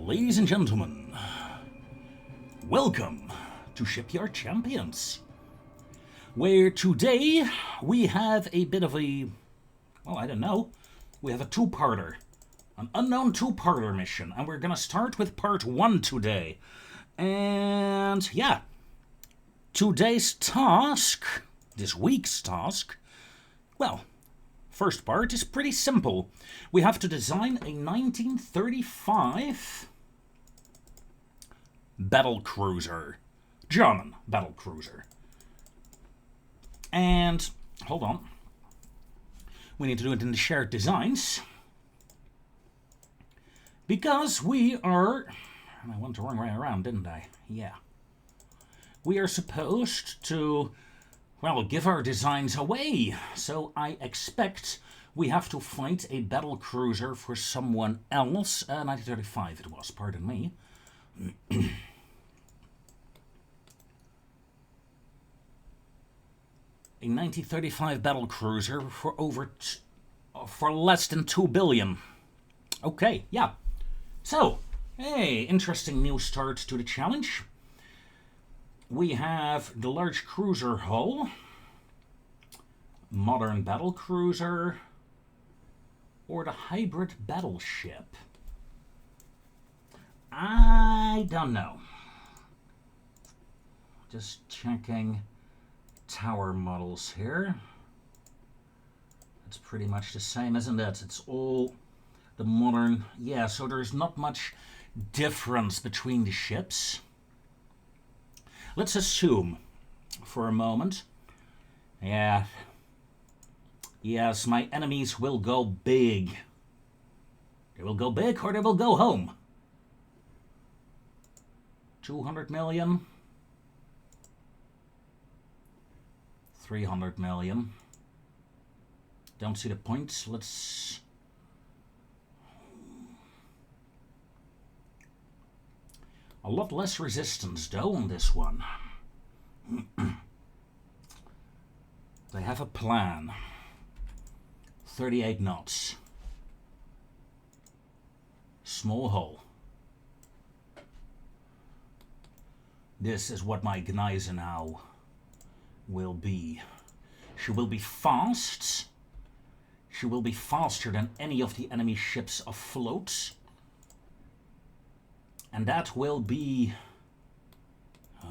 Ladies and gentlemen, welcome to Shipyard Champions, where today we have a bit of a, well, I don't know, we have a two-parter, an unknown two-parter mission, and we're gonna start with part 1 today. And yeah, today's task, this week's task, well, first part is pretty simple. We have to design a 1935 battlecruiser, German battlecruiser. And, hold on, we need to do it in the shared designs, because we are, and I went the wrong way around, didn't I? Yeah. We are supposed to, well, give our designs away. So I expect we have to fight a battlecruiser for someone else. 1935 it was, pardon me. A 1935 battlecruiser for less than 2 billion. Okay, yeah. So, hey, interesting new start to the challenge. We have the large cruiser hull, modern battlecruiser, or the hybrid battleship. I don't know. Just checking tower models here. It's pretty much the same, isn't it? It's all the modern, yeah, so there's not much difference between the ships. Let's assume for a moment, yeah, yes, my enemies will go big. They will go big or they will go home. 200 million. 300 million. Don't see the points. Let's... A lot less resistance, though, on this one. They have a plan. 38 knots. Small hull. This is what my Gneisenau will be. She will be fast. She will be faster than any of the enemy ships afloat. And that will be...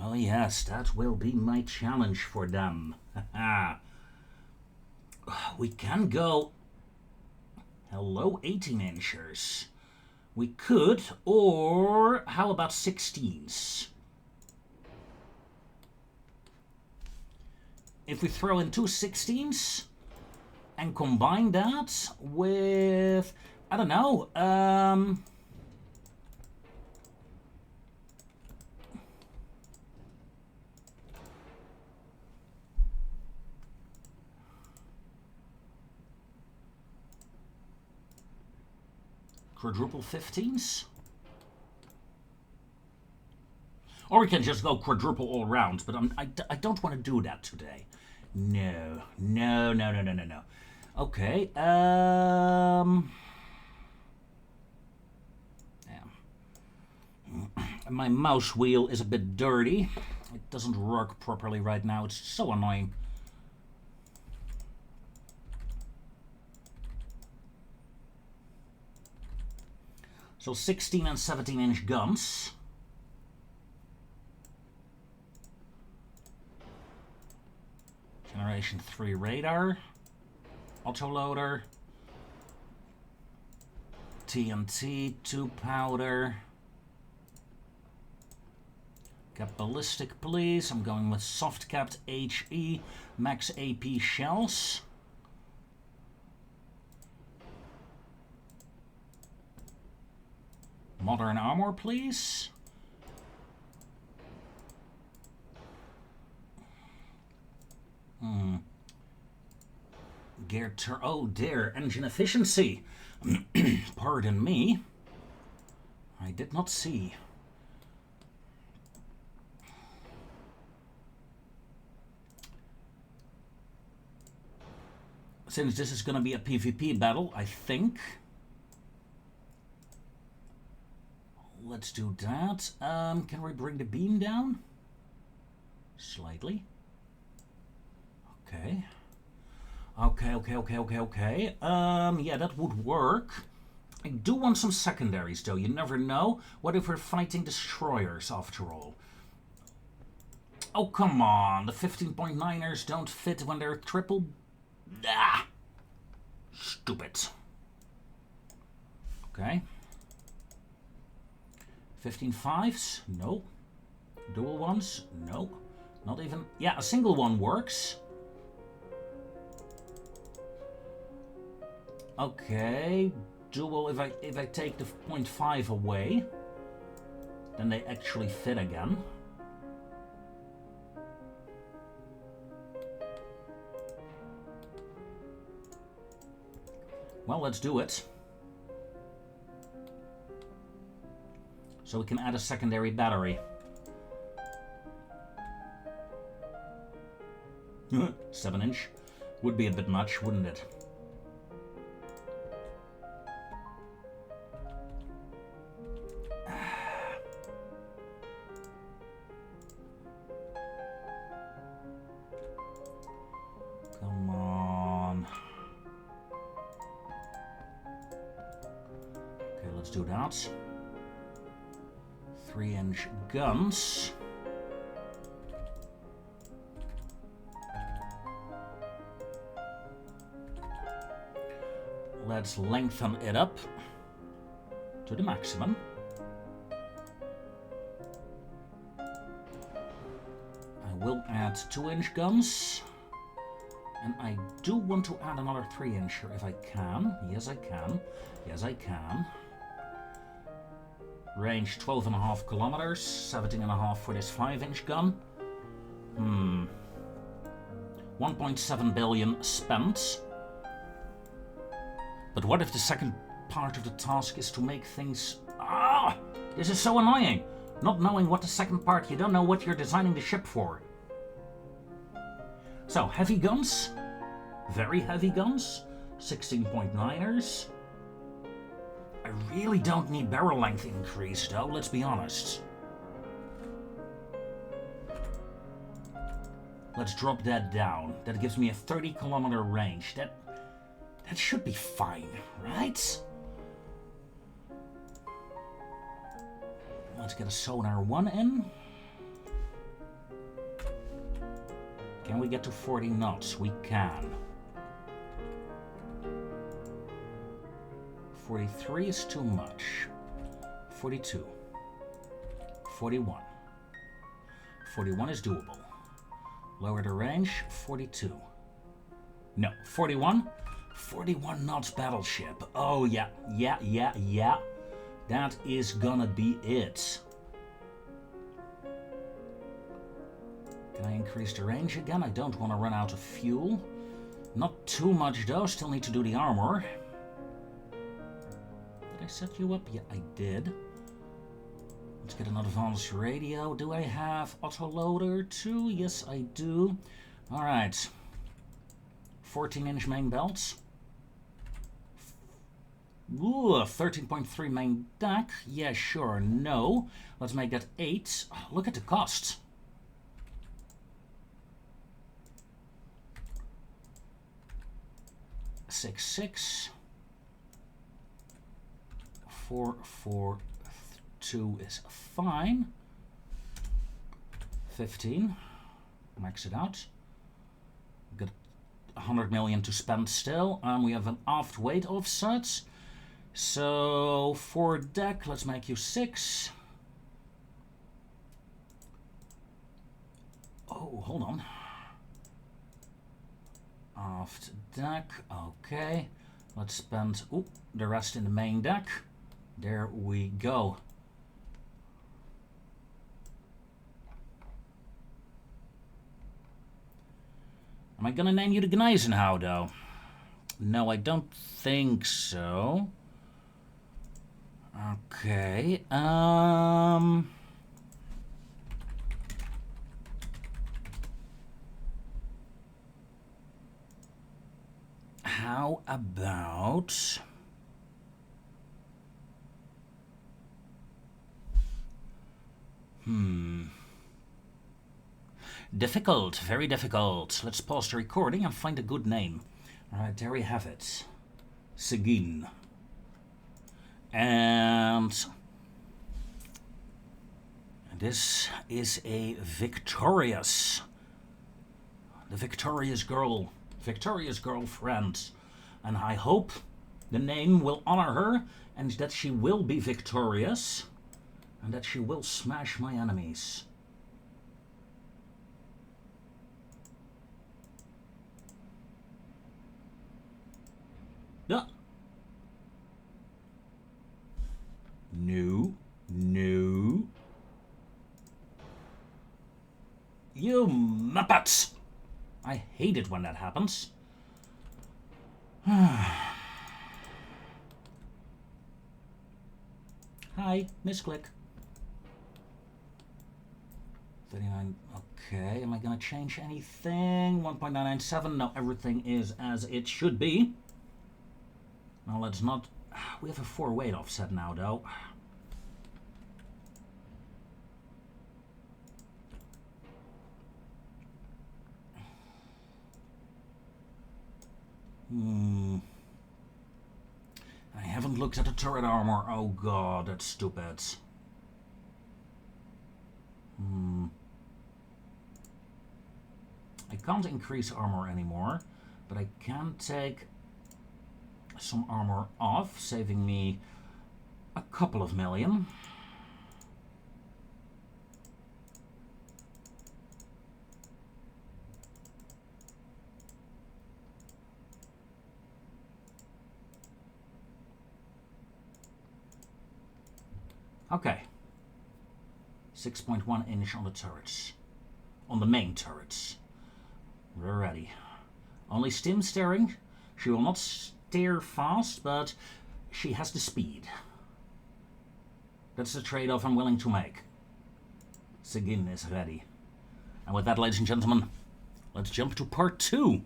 Oh yes, that will be my challenge for them. We can go... Hello, 18 inchers. We could, or how about 16s? If we throw in 2 16s and combine that with, I don't know, quadruple 15s? Or we can just go quadruple all round, but I don't want to do that today. No. Okay, yeah. My mouse wheel is a bit dirty. It doesn't work properly right now. It's so annoying. So 16 and 17 inch guns. Generation 3 radar, autoloader, TNT, 2 powder. Got ballistic, please. I'm going with soft capped HE, max AP shells. Modern armor, please. Oh dear, engine efficiency. Pardon me. I did not see. Since this is going to be a PvP battle, I think let's do that. Can we bring the beam down? Slightly. Okay. Okay. Yeah, that would work. I do want some secondaries, though. You never know. What if we're fighting destroyers, after all? Oh, come on. The 15.9ers don't fit when they're triple... Ah! Stupid. Okay. 15.5s? No. Dual ones? No. Not even... Yeah, a single one works. Okay. Dual, if I take the 0.5 away, then they actually fit again. Well, let's do it. So we can add a secondary battery. 7-inch. Would be a bit much, wouldn't it? Come on. Okay, let's do that. 3-inch guns. Let's lengthen it up to the maximum. I will add 2-inch guns. And I do want to add another 3-incher if I can. Yes, I can. Yes, I can. Range 12.5 kilometers, 17.5 for this 5-inch gun. 1.7 billion spent. But what if the second part of the task is to make things... Ah! This is so annoying! Not knowing what the second part, you don't know what you're designing the ship for. So, heavy guns. Very heavy guns. 16.9ers. I really don't need barrel length increase, though, let's be honest. Let's drop that down. That gives me a 30-kilometer range. That should be fine, right? Let's get a sonar 1 in. Can we get to 40 knots? We can. 43 is too much. 42. 41. 41 is doable. Lower the range. 42. No, 41. 41 knots battleship. Oh, yeah. That is gonna be it. Can I increase the range again? I don't want to run out of fuel. Not too much, though. Still need to do the armor. Did I set you up? Yeah, I did. Let's get an advanced radio. Do I have autoloader too? Yes, I do. Alright. 14-inch main belts. Ooh, 13.3 main deck. Yeah, sure, no. Let's make that 8. Oh, look at the cost. $6.6. 4.4.2 is fine. 15. Max it out. Got 100 million to spend still. We have an aft weight offset. So for deck, let's make you 6. Oh, hold on. Aft deck, okay. Let's spend the rest in the main deck. There we go. Am I gonna name you the Gneisenau, though? No, I don't think so. Okay, how about... Difficult, very difficult. Let's pause the recording and find a good name. Alright, there we have it. Seguin. And this is a victorious. The victorious girlfriend. And I hope the name will honor her and that she will be victorious and that she will smash my enemies. Yeah. No. You muppets! I hate it when that happens. Hi, misclick. 39, okay, am I gonna change anything? 1.997, no, everything is as it should be. Now let's not, we have a 4 weight offset now though. I haven't looked at the turret armor. Oh god, that's stupid. I can't increase armor anymore, but I can take some armor off, saving me a couple of million. Okay. 6.1 inch on the turrets. On the main turrets. We're ready. Only stim steering. She will not steer fast, but she has the speed. That's the trade-off I'm willing to make. Seguin is ready. And with that, ladies and gentlemen, let's jump to part 2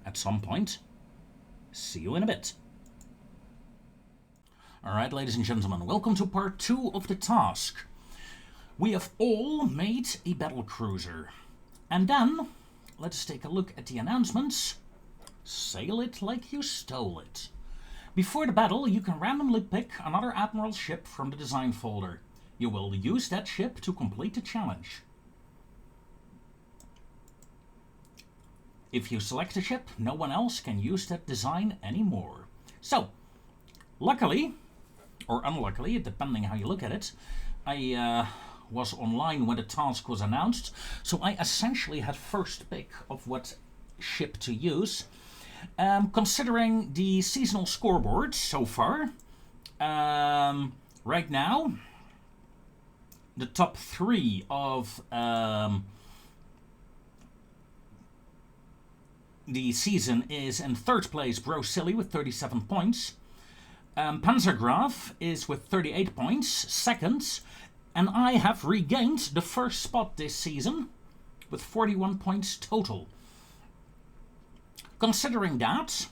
at some point. See you in a bit. Alright, ladies and gentlemen, welcome to part 2 of the task. We have all made a battlecruiser. And then, let's take a look at the announcements. Sail it like you stole it. Before the battle, you can randomly pick another Admiral ship from the design folder. You will use that ship to complete the challenge. If you select a ship, no one else can use that design anymore. So, luckily, or unluckily, depending how you look at it, I was online when the task was announced, so I essentially had first pick of what ship to use. Considering the seasonal scoreboard so far, right now, the top 3 of the season is in 3rd place Bro Silly with 37 points. Panzergraf is with 38 points, 2nd, and I have regained the 1st spot this season with 41 points total. Considering that,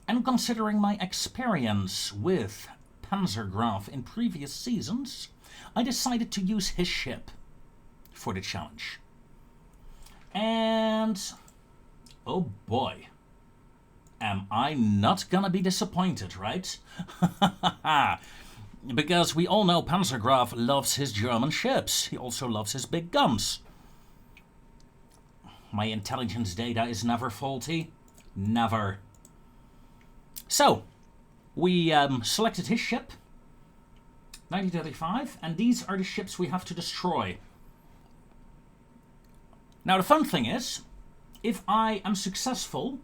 and considering my experience with Panzergraf in previous seasons, I decided to use his ship for the challenge. And, oh boy, am I not gonna be disappointed, right? Because we all know Panzergraf loves his German ships. He also loves his big guns. My intelligence data is never faulty. Never. So, we selected his ship, 1935, and these are the ships we have to destroy. Now, the fun thing is, if I am successful,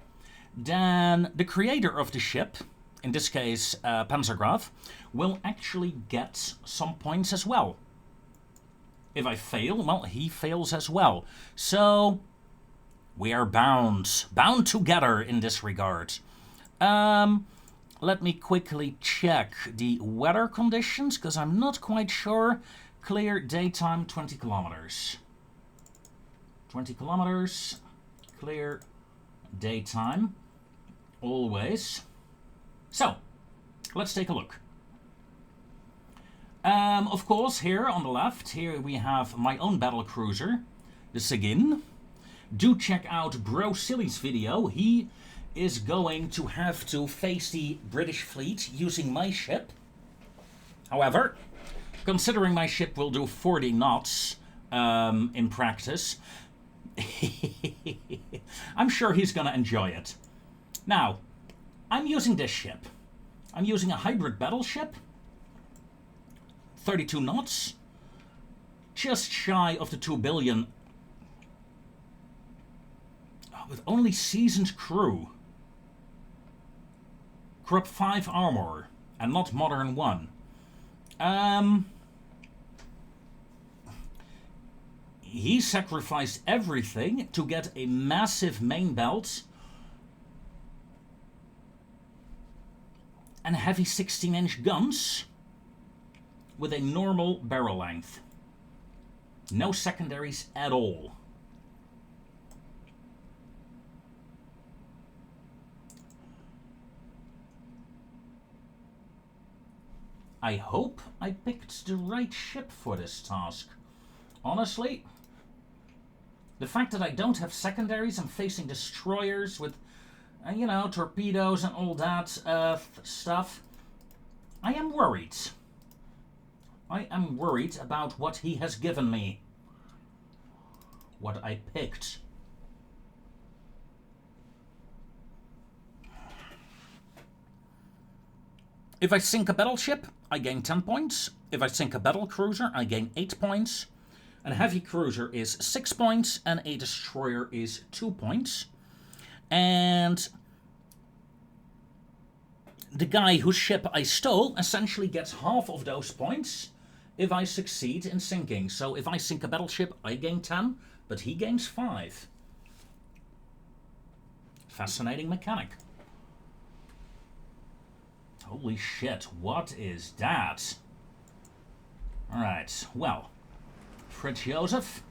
then the creator of the ship, in this case Panzergraf, will actually get some points as well. If I fail, well, he fails as well. So, we are bound together in this regard. Let me quickly check the weather conditions, because I'm not quite sure. Clear daytime, 20 kilometers. 20 kilometers, clear daytime, always. So, let's take a look. Of course, here on the left, here we have my own battlecruiser, the Seguin. Do check out Bro Silly's video. He is going to have to face the British fleet using my ship. However, considering my ship will do 40 knots in practice, I'm sure he's going to enjoy it. Now, I'm using this ship. I'm using a hybrid battleship. 32 knots. Just shy of the 2 billion. With only seasoned crew. Corrupt 5 armor. And not modern 1. He sacrificed everything to get a massive main belt and heavy 16-inch guns with a normal barrel length. No secondaries at all. I hope I picked the right ship for this task. Honestly, the fact that I don't have secondaries, I'm facing destroyers with, you know, torpedoes and all that stuff. I am worried. I am worried about what he has given me. What I picked. If I sink a battleship, I gain 10 points. If I sink a battlecruiser, I gain 8 points. A heavy cruiser is 6 points, and a destroyer is 2 points. And the guy whose ship I stole essentially gets half of those points if I succeed in sinking. So if I sink a battleship, I gain 10, but he gains 5. Fascinating mechanic. Holy shit, what is that? Alright, well, Fritz Joseph,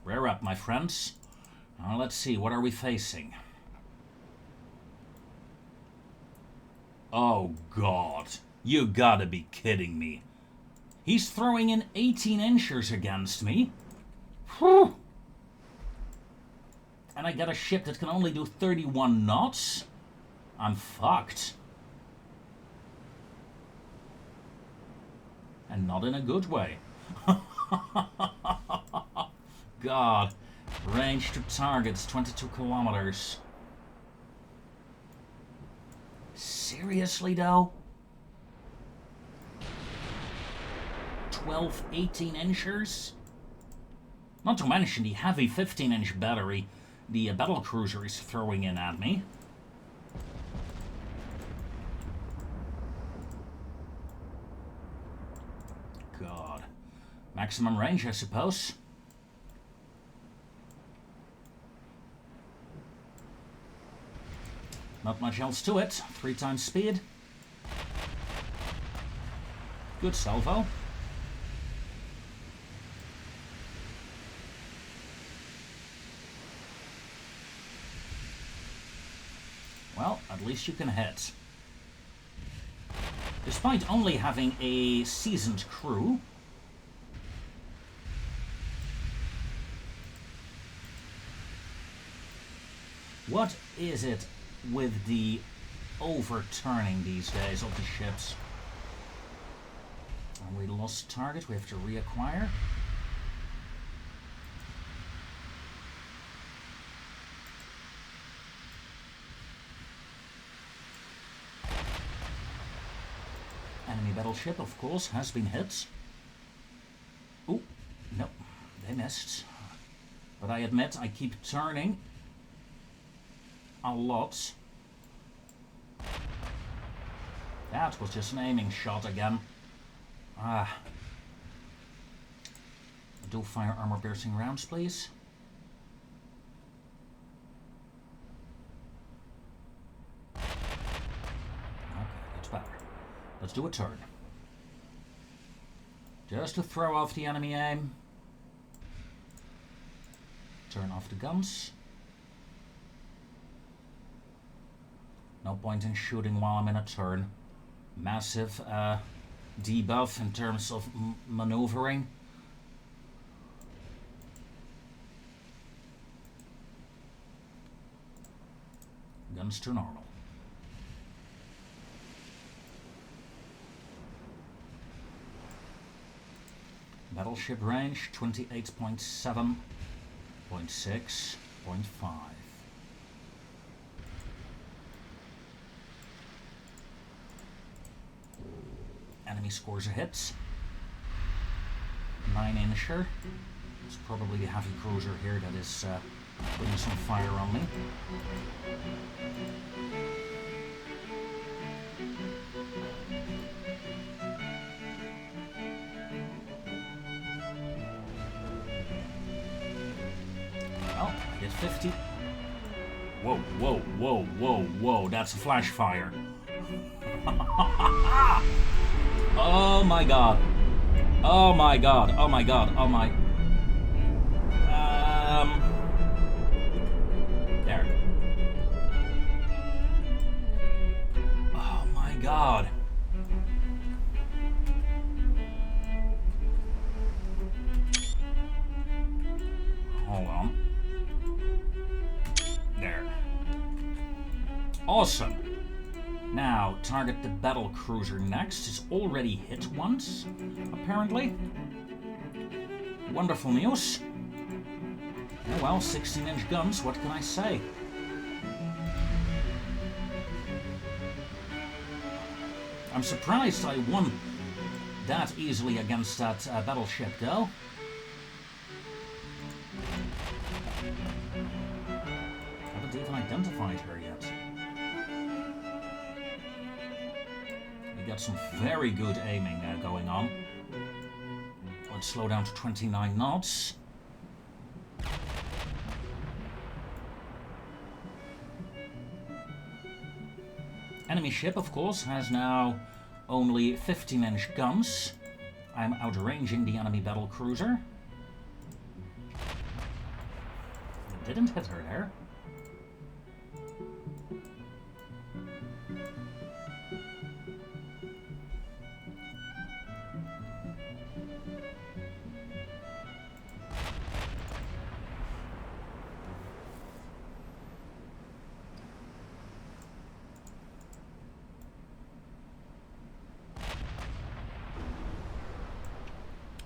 rear up, my friends. Let's see, what are we facing? Oh god, you gotta be kidding me. He's throwing in 18-inchers against me. Whew. And I get a ship that can only do 31 knots? I'm fucked. And not in a good way. God. Range to targets, 22 kilometers. Seriously, though? 12, 18-inchers? Not to mention the heavy 15-inch battery the battlecruiser is throwing in at me. God. Maximum range, I suppose. Not much else to it. 3 times speed. Good salvo. Well, at least you can hit. Despite only having a seasoned crew, what is it with the overturning these days of the ships? And we lost target, we have to reacquire. Enemy battleship, of course, has been hit. Ooh, no, they missed. But I admit, I keep turning a lot. That was just an aiming shot again. Do fire armor piercing rounds, please. Okay, that's better. Let's do a turn. Just to throw off the enemy aim. Turn off the guns. No point in shooting while I'm in a turn. Massive debuff in terms of maneuvering. Guns to normal. Battleship range 28.7, 0.6, 0.5. Enemy scores a hit. 9-incher. It's probably the heavy cruiser here that is putting some fire on me. Well, I hit 50. Whoa, whoa, whoa, whoa, whoa, that's a flash fire. Oh my god. Oh my god. Oh my god. Oh my. There. Oh my god. Hold on. There. Awesome. Now, target the battlecruiser next. It's already hit once, apparently. Wonderful news. Oh well, 16-inch guns, what can I say? I'm surprised I won that easily against that battleship, though. Haven't even identified her yet. We got some very good aiming going on. Let's slow down to 29 knots. Enemy ship, of course, has now only 15-inch guns. I'm outranging the enemy battlecruiser. It didn't hit her there.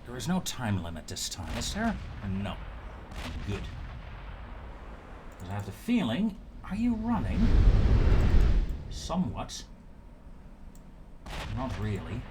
There is no time limit this time, is there? No. Good. Because I have the feeling... Are you running? Somewhat. Not really.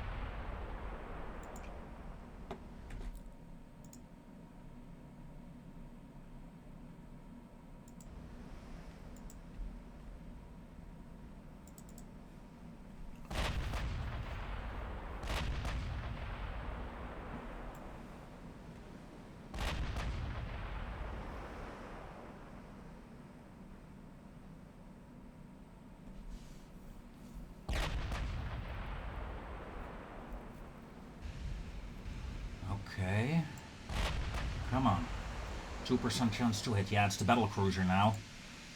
Okay. Come on. 2% chance to hit. Yeah, it's the battlecruiser now.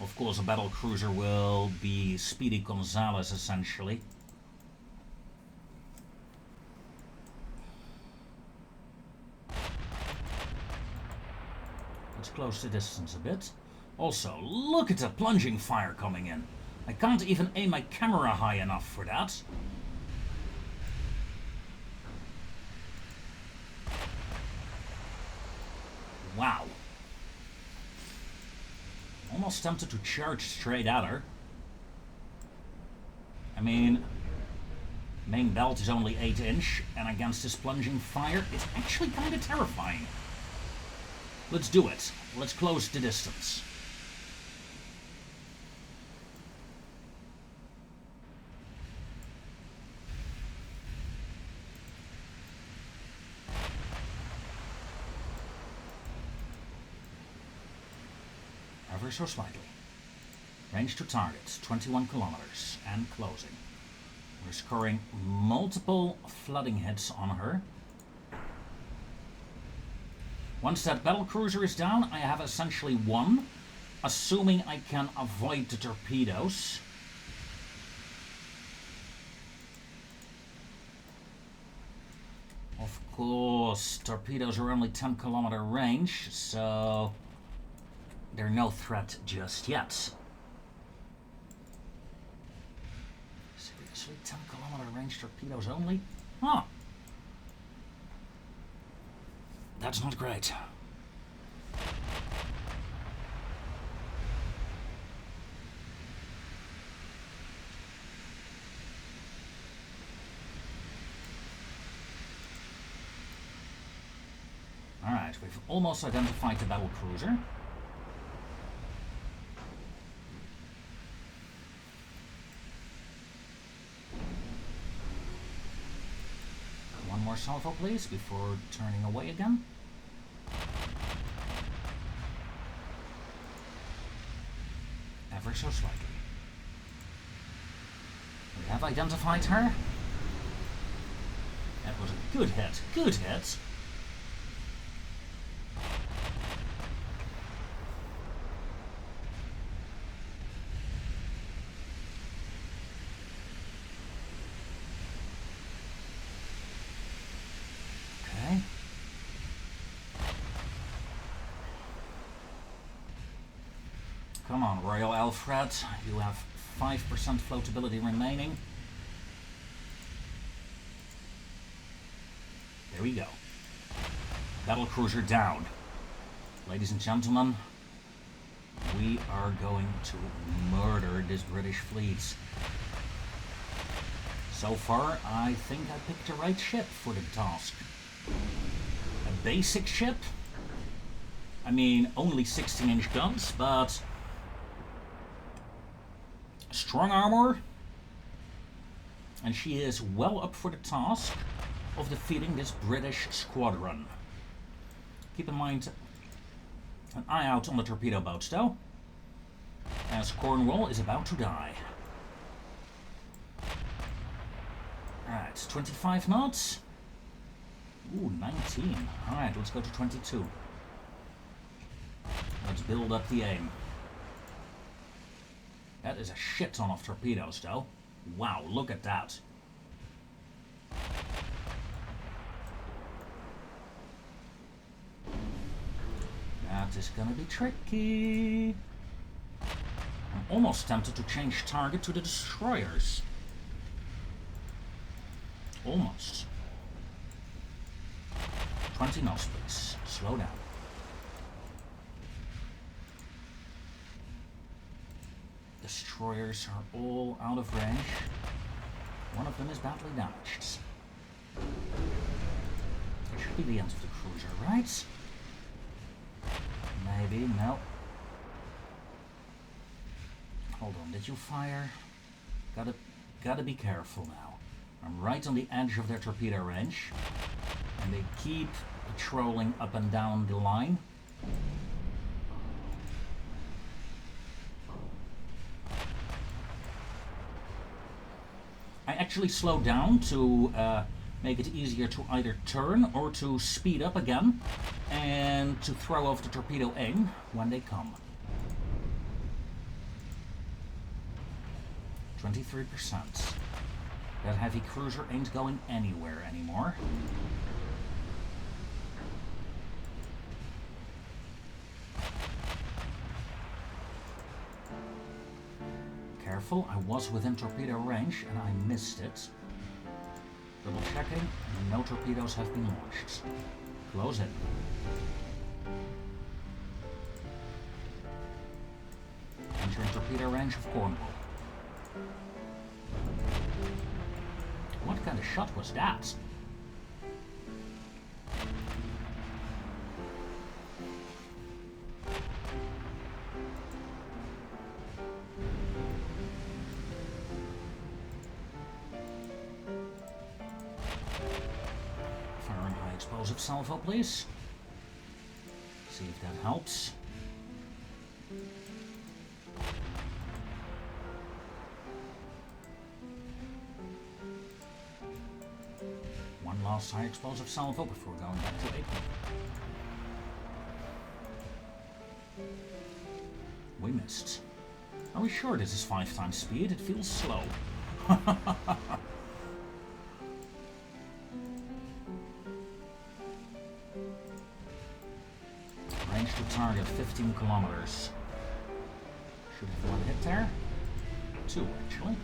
Of course, a battlecruiser will be Speedy Gonzales, essentially. Let's close the distance a bit. Also, look at the plunging fire coming in. I can't even aim my camera high enough for that. Wow. Almost tempted to charge straight at her. I mean, main belt is only 8-inch, and against this plunging fire, it's actually kind of terrifying. Let's do it. Let's close the distance. Ever so slightly. Range to target, 21 kilometers, and closing. We're scoring multiple flooding hits on her. Once that battlecruiser is down, I have essentially won, assuming I can avoid the torpedoes. Of course, torpedoes are only 10-kilometer range, so they're no threat just yet. Seriously, 10-kilometer range torpedoes only? Huh. That's not great. Alright, we've almost identified the battlecruiser. One more salvo, please, before turning away again. Ever so slightly. We have identified her. That was a good hit. Good hit. Okay. Come on, Royal Alfred. You have 5% floatability remaining. There we go. Battlecruiser down. Ladies and gentlemen, we are going to murder this British fleet. So far, I think I picked the right ship for the task. A basic ship. I mean, only 16-inch guns, but strong armor. And she is well up for the task of defeating this British squadron. Keep in mind, an eye out on the torpedo boats though, as Cornwall is about to die. Alright, 25 knots. Ooh, 19. Alright, let's go to 22. Let's build up the aim. That is a shit ton of torpedoes though. Wow, look at that. That is gonna be tricky. I'm almost tempted to change target to the destroyers. Almost. 20 knots, please. Slow down. Destroyers are all out of range. One of them is badly damaged. It should be the end of the cruiser, right? Maybe, no. Hold on, did you fire? Gotta be careful now. I'm right on the edge of their torpedo range, and they keep patrolling up and down the line. I actually slowed down to make it easier to either turn or to speed up again, and to throw off the torpedo aim when they come. 23%. That heavy cruiser ain't going anywhere anymore. Careful, I was within torpedo range and I missed it. Double checking, no torpedoes have been launched. Close in. Entering torpedo range of Cornwall. What kind of shot was that? Firing high explosive salvo, please. See if that helps. One last high explosive salvo before going back to 8. We missed. Are we sure this is 5 times speed? It feels slow. to target 15 kilometers. Should have one hit there. Two, actually.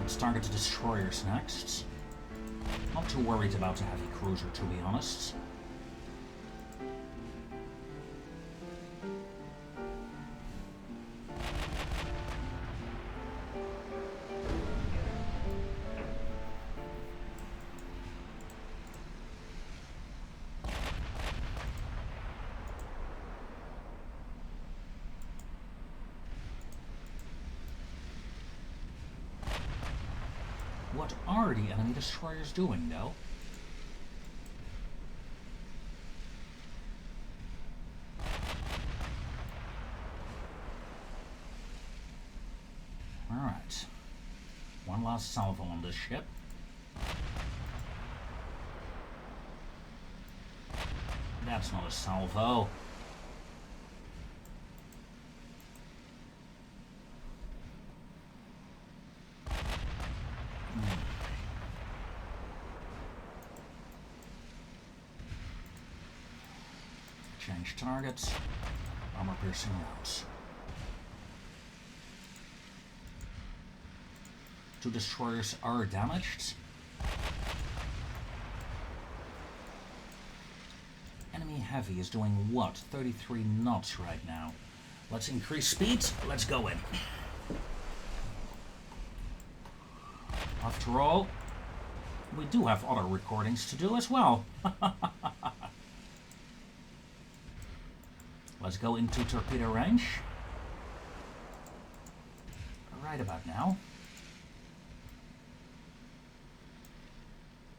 Let's target the destroyers next. Not too worried about the heavy cruiser, to be honest. What are the enemy destroyers doing, though? Alright. One last salvo on this ship. That's not a salvo. Change targets. Armor piercing rounds. Two destroyers are damaged. Enemy heavy is doing what? 33 knots right now. Let's increase speed. Let's go in. After all, we do have other recordings to do as well. Let's go into torpedo range. Right about now.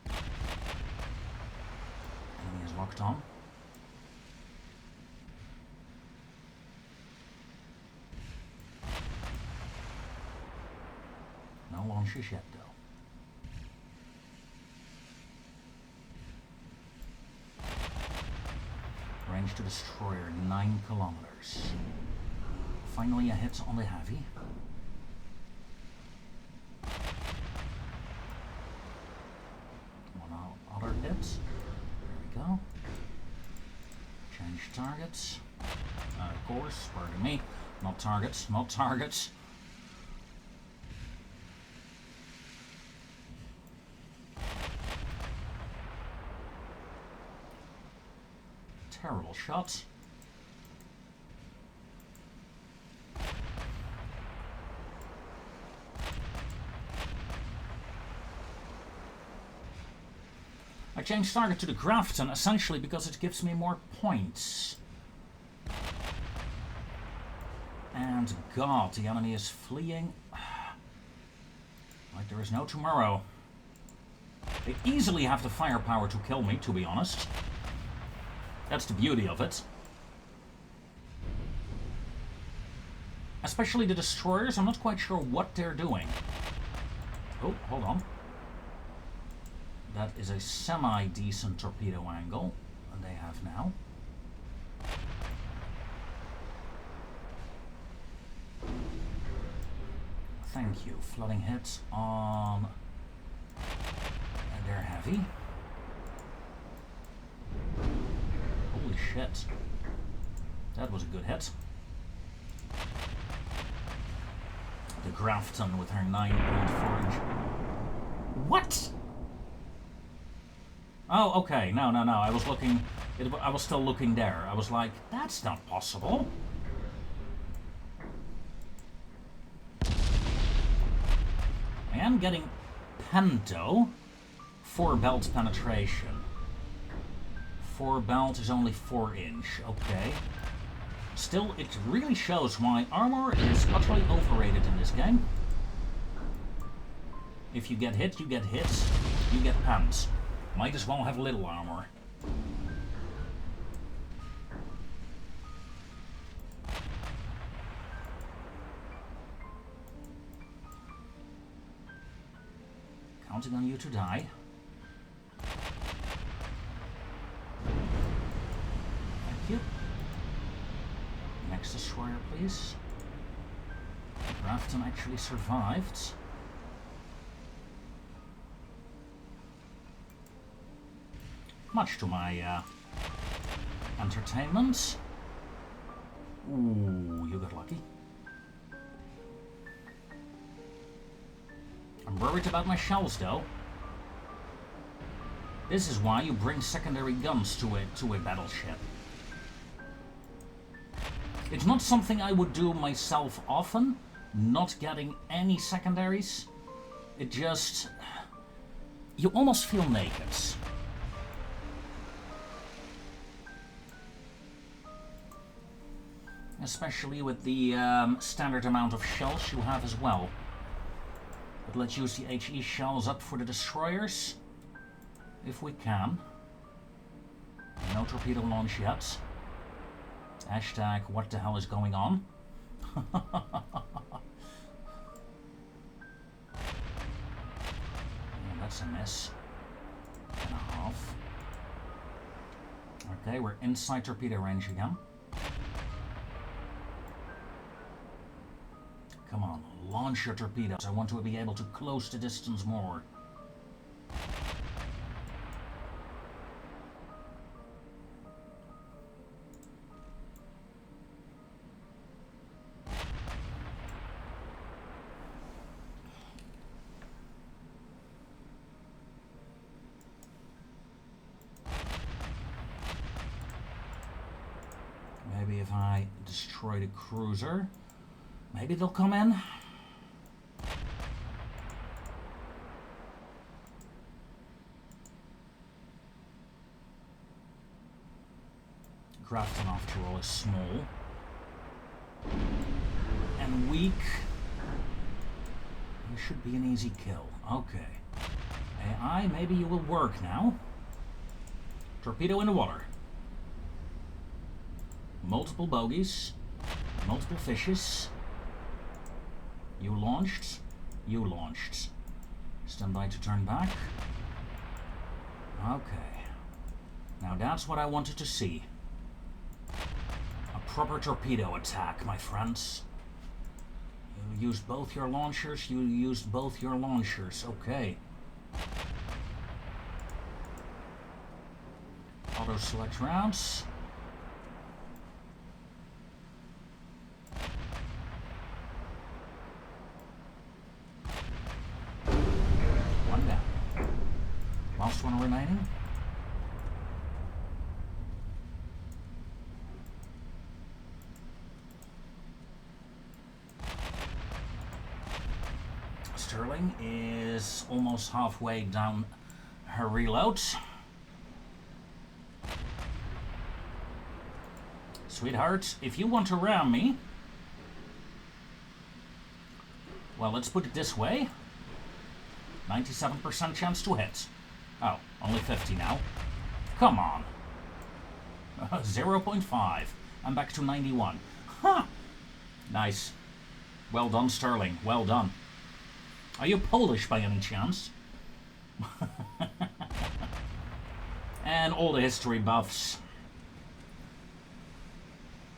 Enemy is locked on. No launches yet, though. Range to destroyer, 9 kilometers. Finally a hit on the heavy. One other hit. There we go. Change targets. Course, pardon me. Not targets, not targets. Terrible shot. I changed target to the Grafton essentially because it gives me more points. And God, the enemy is fleeing like there is no tomorrow. They easily have the firepower to kill me, to be honest. That's the beauty of it. Especially the destroyers, I'm not quite sure what they're doing. Oh, hold on. That is a semi-decent torpedo angle they have now. Thank you. Flooding hits on... they're heavy. Holy shit. That was a good hit. The Grafton with her 9.4 inch. What? Oh, okay. No. I was looking... I was still looking there. I was like, that's not possible. I am getting Pento. 4 belt penetration. 4 belt is only 4 inch. Okay. Still, it really shows why armor is utterly overrated in this game. If you get hit, you get hits. You get pants. Might as well have little armor. Counting on you to die. next destroyer, please. Grafton actually survived. Much to my entertainment. Ooh, you got lucky. I'm worried about my shells, though. This is why you bring secondary guns to a battleship. It's not something I would do myself often, not getting any secondaries. It just... you almost feel naked. Especially with the standard amount of shells you have as well. But let's use the HE shells up for the destroyers, if we can. No torpedo launch yet. Hashtag what the hell is going on? Yeah, that's a miss. And a half. Okay, we're inside torpedo range again. Come on, launch your torpedoes. I want to be able to close the distance more. Maybe if I destroy the cruiser, maybe they'll come in. Grafton, after all, is small and weak. It should be an easy kill. Okay. AI, maybe you will work now. Torpedo in the water. Multiple bogeys. Multiple fishes. You launched. You launched. Stand by to turn back. Okay. Now that's what I wanted to see. A proper torpedo attack, my friends. You used both your launchers. You used both your launchers. Okay. Auto select rounds. One down. Last one remaining. Sterling is almost halfway down her reload. Sweetheart, if you want to ram me, well, let's put it this way. 97% chance to hit. Oh, only 50 now. Come on. 0.5. I'm back to 91. Huh. Nice. Well done, Sterling. Well done. Are you Polish by any chance? And all the history buffs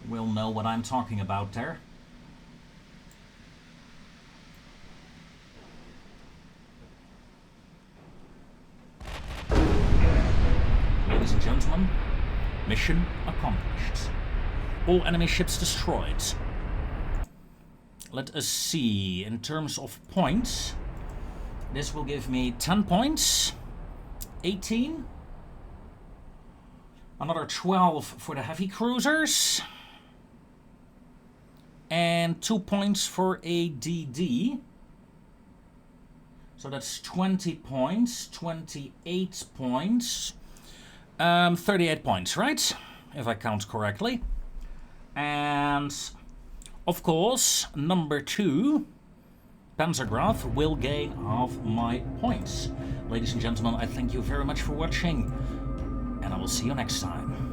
will know what I'm talking about there. Ladies and gentlemen, mission accomplished. All enemy ships destroyed. Let us see, in terms of points, this will give me 10 points, 18, another 12 for the heavy cruisers, and 2 points for a DD. So that's 20 points, 28 points, 38 points, right? If I count correctly. And of course, number 2, Panzergraf, will gain half my points. Ladies and gentlemen, I thank you very much for watching, and I will see you next time.